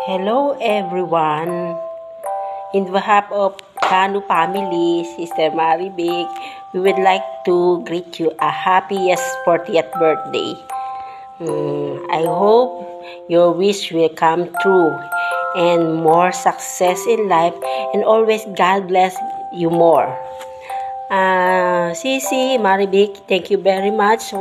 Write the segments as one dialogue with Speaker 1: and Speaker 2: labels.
Speaker 1: Hello everyone. In behalf of Kanu family, Sister Maribik, we would like to greet you a happiest 40th birthday. I hope your wish will come true and more success in life, and always God bless you more. Sisi, Maribik, thank you very much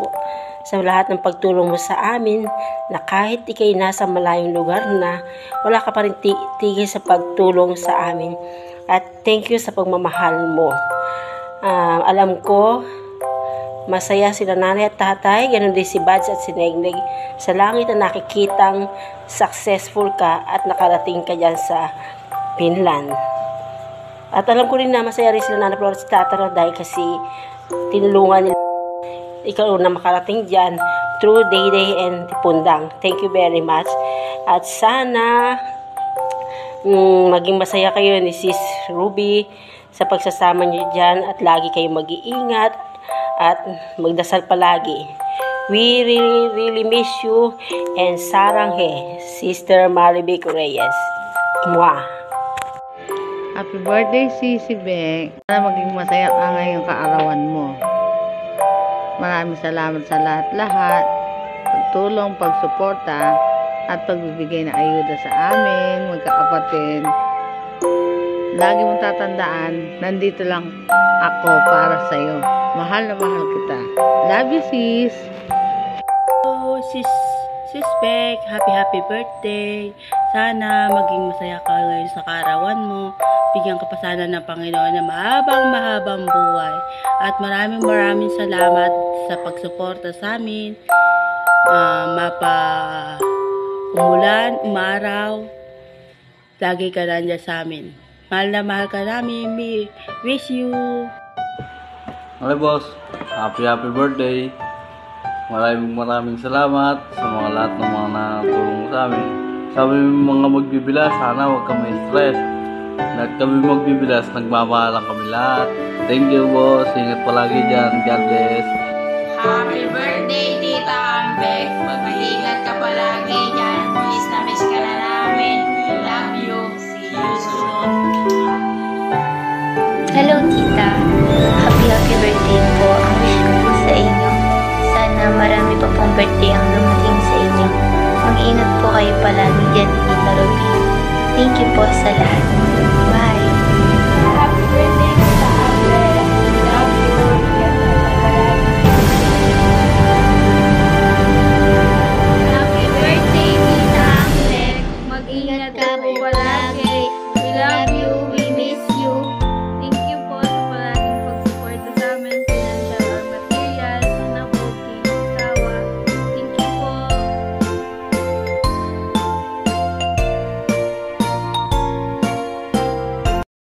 Speaker 1: sa lahat ng pagtulong mo sa amin, na kahit ikay nasa malayong lugar na, wala ka pa rin tigil sa pagtulong sa amin. At thank you sa pagmamahal mo. Alam ko, masaya sila nanay at tatay, ganun din si Bads at si Negneg sa langit na nakikitang successful ka at nakarating ka dyan sa Finland. At alam ko rin na masaya rin sila nanay at si tatay dahil kasi tinulungan nila ikaw na makarating dyan through Day and Tipundang. Thank you very much. At sana maging masaya kayo ni Sis Ruby sa pagsasama niyo dyan at lagi kayong mag-iingat at magdasal palagi. We really miss you, and saranghe, Sister Maribik Reyes. Mwah!
Speaker 2: Happy birthday, Sisi Beng. Sana maging masaya ka ngayong kaarawan mo. Maraming salamat sa lahat-lahat, pagtulong, pagsuporta, at pagbibigay ng ayuda sa amin, magkakapatid. Lagi mong tatandaan, nandito lang ako para sa'yo. Mahal na mahal kita. Love you, sis.
Speaker 3: Hello, Sis Beck. Happy birthday. Sana maging masaya ka ngayon sa kaarawan mo. Bigyan ka pa sana ng Panginoon na mahabang buhay. At maraming salamat sa pagsuporta sa amin. Umulan, umaraw, lagi ka nandiyan sa amin. Mahal na mahal ka namin. Wish you.
Speaker 4: Okay, boss. Happy birthday. Maraming salamat sa mga lahat ng mga natulong sa amin. Sabi mga magbibilas, sana huwag kami stress. Lahat kami magbibilas, nagmamahalan kami lahat. Thank you, boss. Ingat palagi dyan. God bless.
Speaker 5: Happy birthday, Tita Ambek. Mag-iingat ka palagi dyan. Miss ka na namin. We love you. See you soon.
Speaker 6: Hello, Tita. Happy birthday po. Ang wish ko po sa inyo, sana marami pa pong birthday ang dumating sa inyo. Mag-ingat po kayo palagi dyan, Tita Ruby. Thank you po sa lahat. Bye.